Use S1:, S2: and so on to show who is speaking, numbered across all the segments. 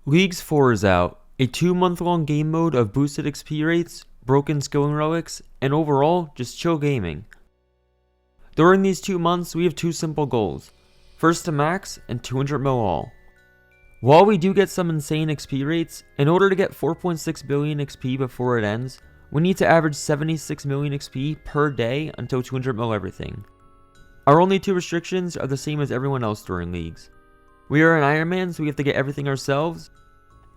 S1: Leagues 4 is out, a 2-month-long game mode of boosted XP rates, broken skilling relics, and overall, just chill gaming. During these 2 months, we have 2 simple goals. First to max, and 200 mil all. While we do get some insane XP rates, in order to get 4.6 billion XP before it ends, we need to average 76 million XP per day until 200 mil everything. Our only 2 restrictions are the same as everyone else during leagues. We are an Iron Man, so we have to get everything ourselves,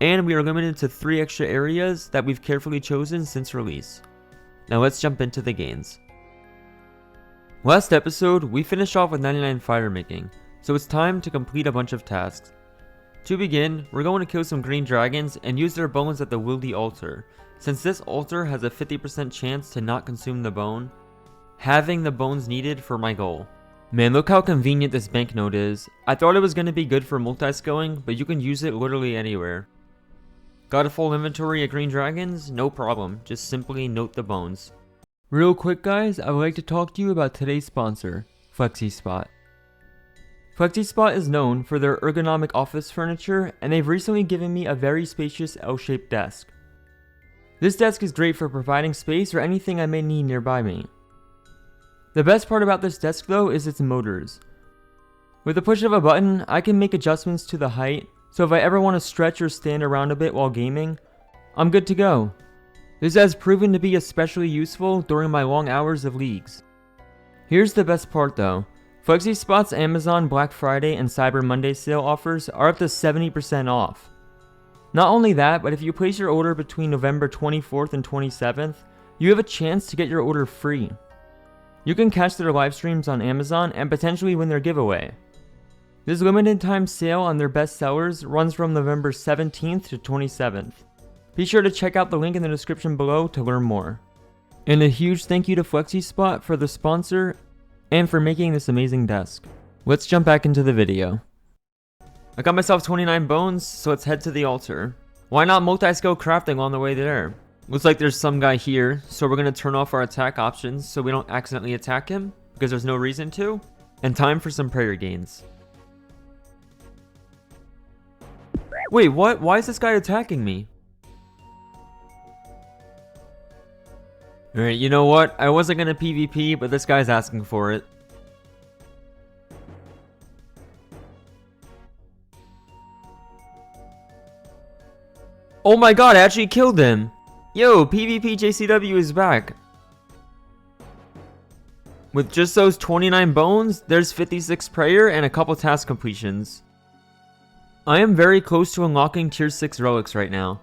S1: and we are limited to 3 extra areas that we've carefully chosen since release. Now let's jump into the gains. Last episode, we finished off with 99 fire making, so it's time to complete a bunch of tasks. To begin, we're going to kill some green dragons and use their bones at the Wildy altar. Since this altar has a 50% chance to not consume the bone, having the bones needed for my goal. Man, look how convenient this banknote is. I thought it was going to be good for multi-skilling, but you can use it literally anywhere. Got a full inventory of green dragons? No problem, just simply note the bones. Real quick guys, I would like to talk to you about today's sponsor, FlexiSpot. FlexiSpot is known for their ergonomic office furniture, and they've recently given me a very spacious L-shaped desk. This desk is great for providing space or anything I may need nearby me. The best part about this desk though is its motors. With the push of a button, I can make adjustments to the height, so if I ever want to stretch or stand around a bit while gaming, I'm good to go. This has proven to be especially useful during my long hours of leagues. Here's the best part though. FlexiSpot's Amazon Black Friday and Cyber Monday sale offers are up to 70% off. Not only that, but if you place your order between November 24th and 27th, you have a chance to get your order free. You can catch their live streams on Amazon and potentially win their giveaway. This limited time sale on their best sellers runs from November 17th to 27th. Be sure to check out the link in the description below to learn more. And a huge thank you to FlexiSpot for the sponsor and for making this amazing desk. Let's jump back into the video. I got myself 29 bones, so let's head to the altar. Why not multi-skill crafting on the way there? Looks like there's some guy here, so we're going to turn off our attack options so we don't accidentally attack him, because there's no reason to. And time for some prayer gains. Wait, what? Why is this guy attacking me? Alright, you know what? I wasn't going to PvP, but this guy's asking for it. Oh my god, I actually killed him! Yo, PvP JCW is back. With just those 29 bones, there's 56 prayer and a couple task completions. I am very close to unlocking tier 6 relics right now.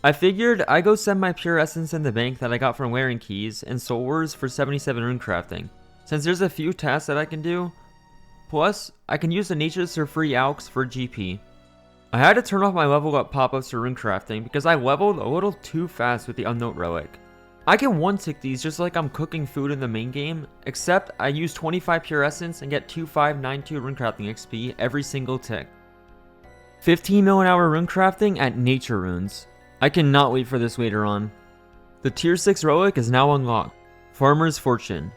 S1: I figured I'd go send my pure essence in the bank that I got from wearing keys and soul wars for 77 rune crafting, since there's a few tasks that I can do. Plus, I can use the Nature's for free alks for GP. I had to turn off my level up pop-ups for rune crafting because I leveled a little too fast with the Unnote relic. I can one-tick these just like I'm cooking food in the main game, except I use 25 pure essence and get 2592 rune crafting XP every single tick. 15 mil an hour rune crafting at nature runes. I cannot wait for this later on. The tier 6 relic is now unlocked, Farmer's Fortune.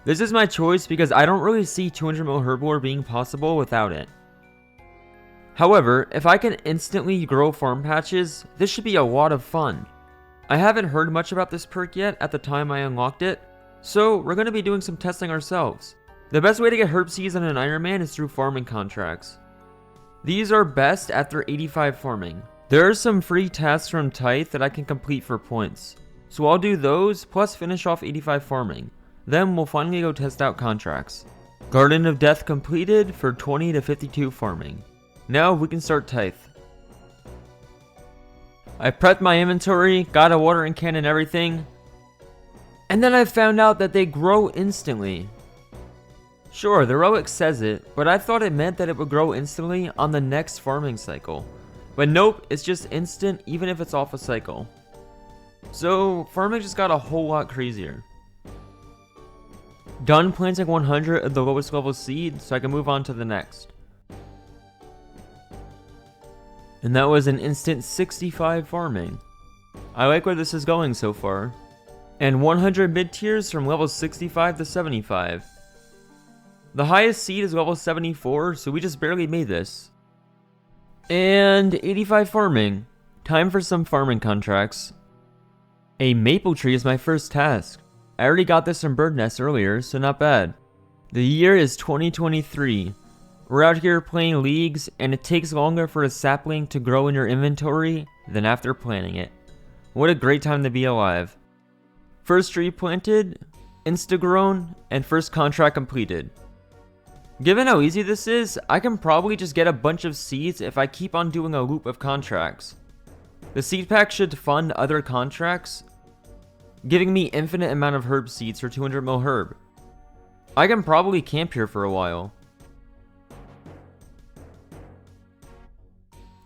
S1: This is my choice because I don't really see 200 mil herbivore being possible without it. However, if I can instantly grow farm patches, this should be a lot of fun. I haven't heard much about this perk yet at the time I unlocked it, so we're going to be doing some testing ourselves. The best way to get herb seeds on an Iron Man is through farming contracts. These are best after 85 farming. There are some free tasks from Tithe that I can complete for points, so I'll do those plus finish off 85 farming. Then we'll finally go test out contracts. Garden of Death completed for 20 to 52 farming. Now we can start Tithe. I prepped my inventory, got a watering can and everything, and then I found out that they grow instantly. Sure, the relic says it, but I thought it meant that it would grow instantly on the next farming cycle. But nope, it's just instant even if it's off a cycle. So farming just got a whole lot crazier. Done planting 100 of the lowest level seed, so I can move on to the next. And that was an instant 65 farming. I like where this is going so far. And 100 mid tiers from level 65 to 75. The highest seed is level 74, so we just barely made this. And 85 farming. Time for some farming contracts. A maple tree is my first task. I already got this from Bird Nest earlier, so not bad. The year is 2023. We're out here playing leagues, and it takes longer for a sapling to grow in your inventory than after planting it. What a great time to be alive. First tree planted, insta-grown, and first contract completed. Given how easy this is, I can probably just get a bunch of seeds if I keep on doing a loop of contracts. The seed pack should fund other contracts, giving me infinite amount of herb seeds for 200 mil herb. I can probably camp here for a while.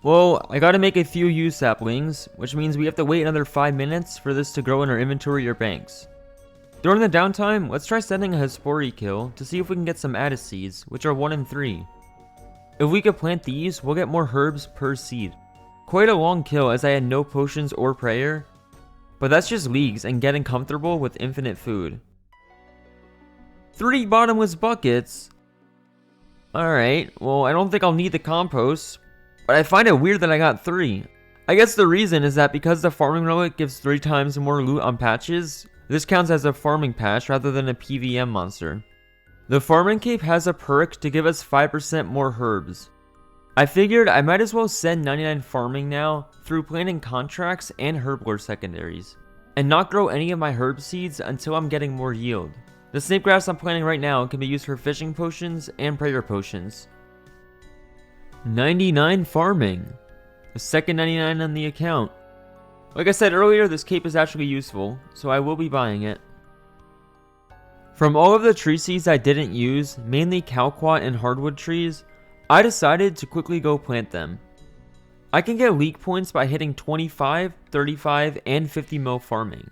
S1: Well, I gotta make a few used saplings, which means we have to wait another 5 minutes for this to grow in our inventory or banks. During the downtime, let's try sending a Hespori kill to see if we can get some Addis seeds, which are 1 in 3. If we could plant these, we'll get more herbs per seed. Quite a long kill as I had no potions or prayer, but that's just leagues and getting comfortable with infinite food. 3 bottomless buckets? Alright, well I don't think I'll need the compost, but I find it weird that I got 3. I guess the reason is that because the farming relic gives 3 times more loot on patches, this counts as a farming patch rather than a PVM monster. The farming cape has a perk to give us 5% more herbs. I figured I might as well send 99 farming now through planting contracts and herblore secondaries, and not grow any of my herb seeds until I'm getting more yield. The snake grass I'm planting right now can be used for fishing potions and prayer potions. 99 farming. The second 99 on the account. Like I said earlier, this cape is actually useful, so I will be buying it. From all of the tree seeds I didn't use, mainly Calquat and hardwood trees, I decided to quickly go plant them. I can get league points by hitting 25, 35, and 50 mil farming.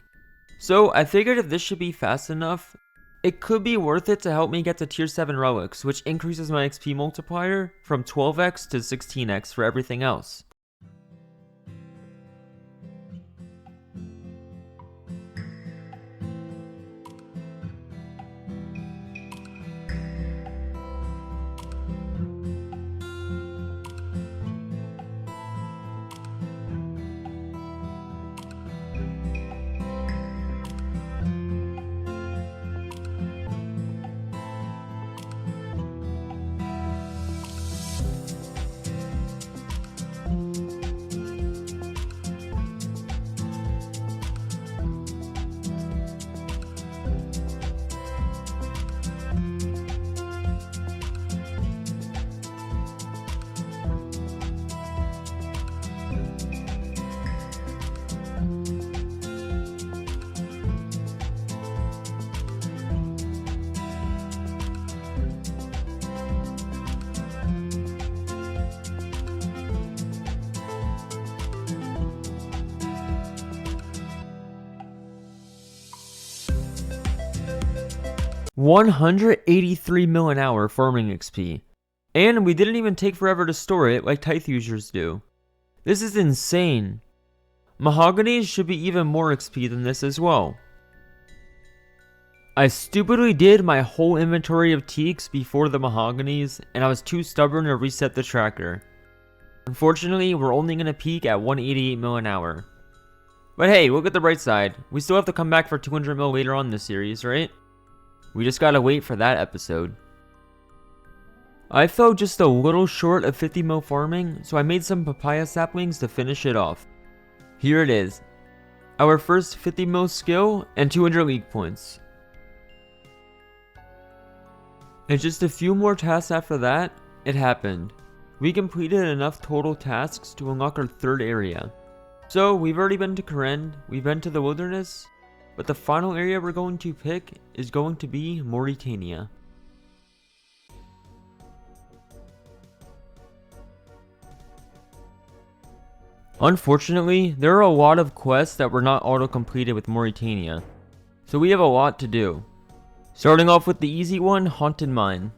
S1: So I figured if this should be fast enough, it could be worth it to help me get to tier 7 relics, which increases my XP multiplier from 12x to 16x for everything else. $183 mil an hour farming XP. And we didn't even take forever to store it like Tithe users do. This is insane. Mahoganies should be even more XP than this as well. I stupidly did my whole inventory of teaks before the Mahoganies, and I was too stubborn to reset the tracker. Unfortunately, we're only going to peak at 188 mil an hour. But hey, look at the bright side. We still have to come back for 200 mil later on in the series, right? We just gotta wait for that episode. I fell just a little short of 50 mil farming, so I made some papaya saplings to finish it off. Here it is. Our first 50 mil skill and 200 league points. And just a few more tasks after that, it happened. We completed enough total tasks to unlock our 3rd area. So we've already been to Karen, we've been to the wilderness, but the final area we're going to pick is going to be Mauritania. Unfortunately, there are a lot of quests that were not auto-completed with Mauritania, so we have a lot to do. Starting off with the easy one, Haunted Mine.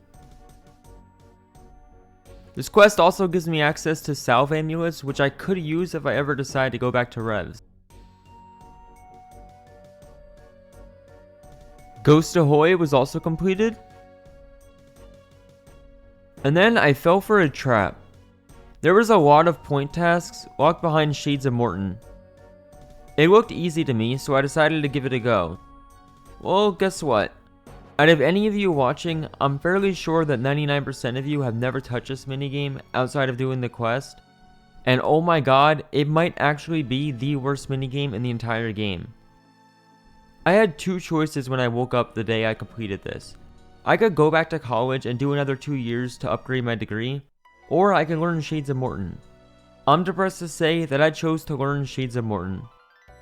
S1: This quest also gives me access to salve amulets, which I could use if I ever decide to go back to Revs. Ghost Ahoy was also completed. And then I fell for a trap. There was a lot of point tasks locked behind Shades of Morton. It looked easy to me, so I decided to give it a go. Well, guess what? Out of any of you watching, I'm fairly sure that 99% of you have never touched this minigame outside of doing the quest. And oh my god, it might actually be the worst minigame in the entire game. I had two choices when I woke up the day I completed this. I could go back to college and do another 2 years to upgrade my degree, or I could learn Shades of Morton. I'm depressed to say that I chose to learn Shades of Morton.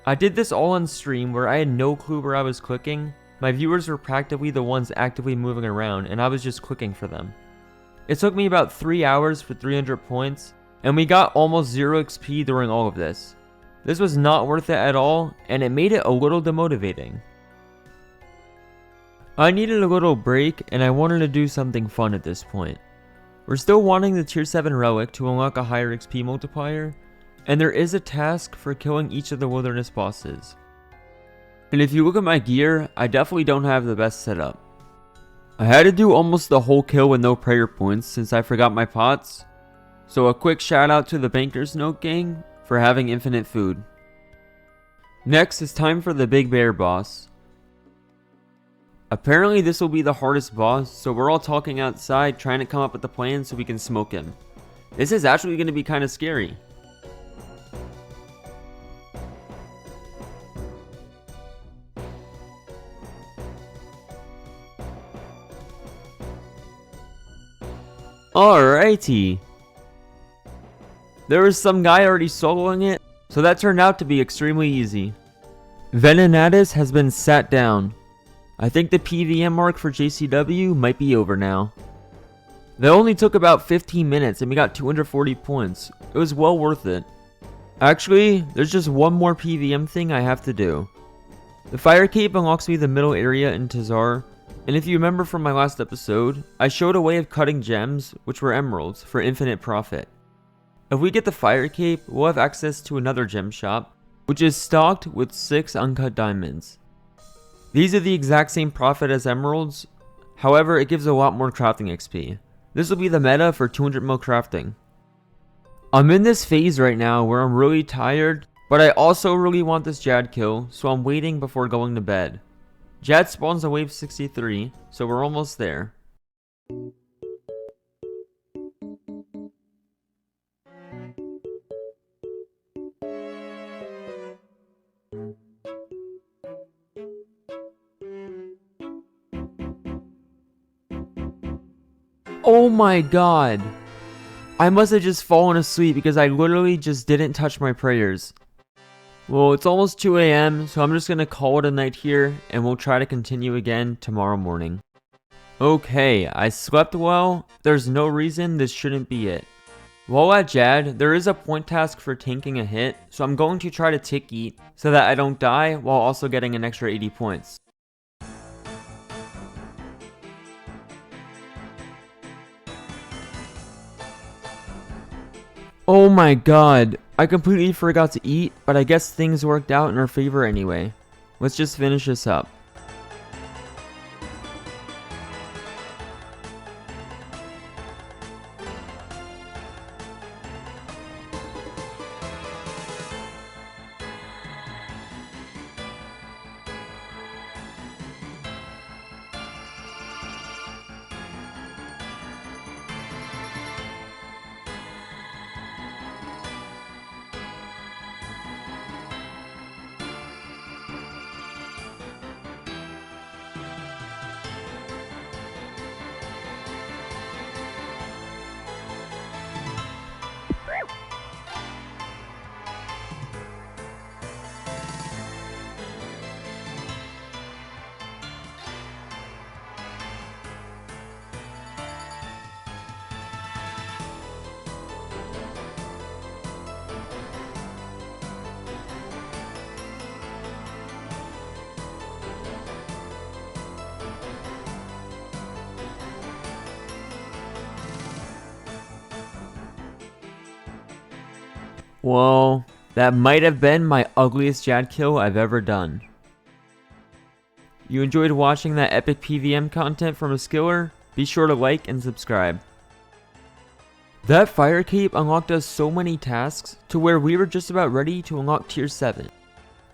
S1: I did this all on stream where I had no clue where I was clicking. My viewers were practically the ones actively moving around and I was just clicking for them. It took me about 3 hours for 300 points, and we got almost 0 XP during all of this. This was not worth it at all, and it made it a little demotivating. I needed a little break and I wanted to do something fun at this point. We're still wanting the tier 7 relic to unlock a higher XP multiplier, and there is a task for killing each of the wilderness bosses. And if you look at my gear, I definitely don't have the best setup. I had to do almost the whole kill with no prayer points since I forgot my pots. So a quick shout out to the Banker's Note gang for having infinite food. Next is time for the Big Bear boss. Apparently this will be the hardest boss, so we're all talking outside trying to come up with a plan so we can smoke him. This is actually going to be kind of scary. Alrighty. There was some guy already soloing it, so that turned out to be extremely easy. Venenatus has been sat down. I think the PVM mark for JCW might be over now. That only took about 15 minutes and we got 240 points. It was well worth it. Actually, there's just one more PVM thing I have to do. The Fire Cape unlocks me the middle area in Tazar, and if you remember from my last episode, I showed a way of cutting gems, which were emeralds, for infinite profit. If we get the Fire Cape, we'll have access to another gem shop, which is stocked with 6 uncut diamonds. These are the exact same profit as emeralds, however it gives a lot more crafting XP. This will be the meta for 200 mil crafting. I'm in this phase right now where I'm really tired, but I also really want this Jad kill, so I'm waiting before going to bed. Jad spawns on wave 63, so we're almost there. Oh my god! I must have just fallen asleep because I literally just didn't touch my prayers. Well, it's almost 2 AM, so I'm just gonna call it a night here, and we'll try to continue again tomorrow morning. Okay, I slept well. There's no reason this shouldn't be it. While at Jad, there is a point task for tanking a hit, so I'm going to try to tick eat so that I don't die while also getting an extra 80 points. Oh my god, I completely forgot to eat, but I guess things worked out in our favor anyway. Let's just finish this up. Well, that might have been my ugliest Jad kill I've ever done. You enjoyed watching that epic PVM content from a skiller? Be sure to like and subscribe. That fire cape unlocked us so many tasks to where we were just about ready to unlock tier 7.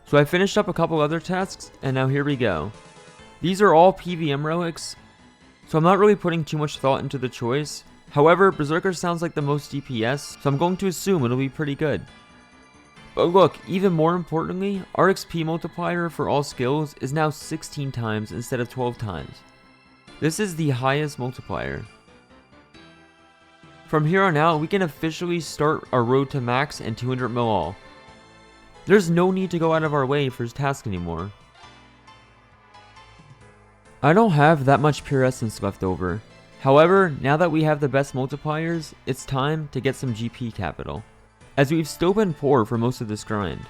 S1: So I finished up a couple other tasks and now here we go. These are all PVM relics, so I'm not really putting too much thought into the choice. However, Berserker sounds like the most DPS, so I'm going to assume it'll be pretty good. But look, even more importantly, our XP multiplier for all skills is now 16 times instead of 12 times. This is the highest multiplier. From here on out, we can officially start our road to max and 200 mil all. There's no need to go out of our way for his task anymore. I don't have that much pure essence left over. However, now that we have the best multipliers, it's time to get some GP capital, as we've still been poor for most of this grind.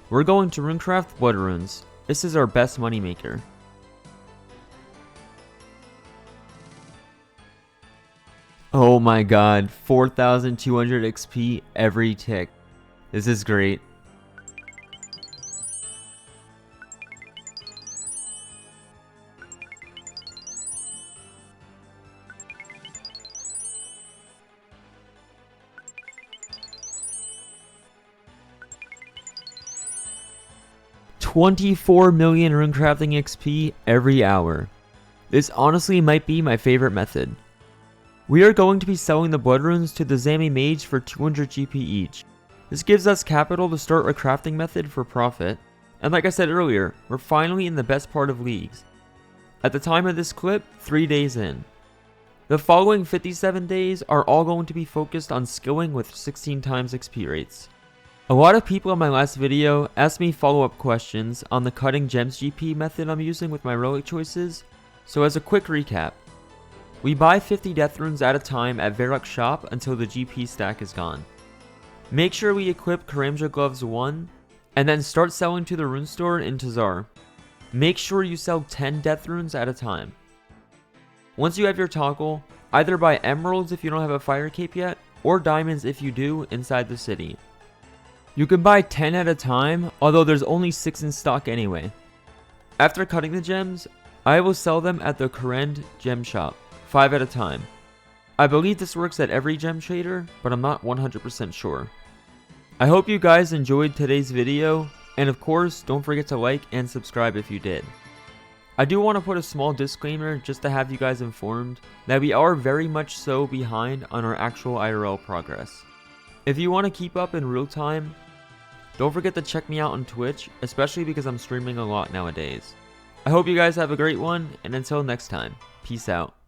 S1: We're going to runecraft blood runes. This is our best moneymaker. Oh my god, 4,200 XP every tick. This is great. $24 million runecrafting XP every hour. This honestly might be my favorite method. We are going to be selling the blood runes to the Zami mage for 200 GP each. This gives us capital to start a crafting method for profit. And like I said earlier, we're finally in the best part of leagues. At the time of this clip, 3 days in. The following 57 days are all going to be focused on skilling with 16 times XP rates. A lot of people in my last video asked me follow-up questions on the cutting gems GP method I'm using with my relic choices, so as a quick recap. We buy 50 death runes at a time at Varrock's shop until the GP stack is gone. Make sure we equip Karamja Gloves 1, and then start selling to the rune store in Tazar. Make sure you sell 10 death runes at a time. Once you have your toggle, either buy emeralds if you don't have a fire cape yet, or diamonds if you do inside the city. You can buy 10 at a time, although there's only 6 in stock anyway. After cutting the gems, I will sell them at the Karend gem shop, 5 at a time. I believe this works at every gem trader, but I'm not 100% sure. I hope you guys enjoyed today's video, and of course, don't forget to like and subscribe if you did. I do want to put a small disclaimer just to have you guys informed that we are very much so behind on our actual IRL progress. If you want to keep up in real time, don't forget to check me out on Twitch, especially because I'm streaming a lot nowadays. I hope you guys have a great one, and until next time, peace out.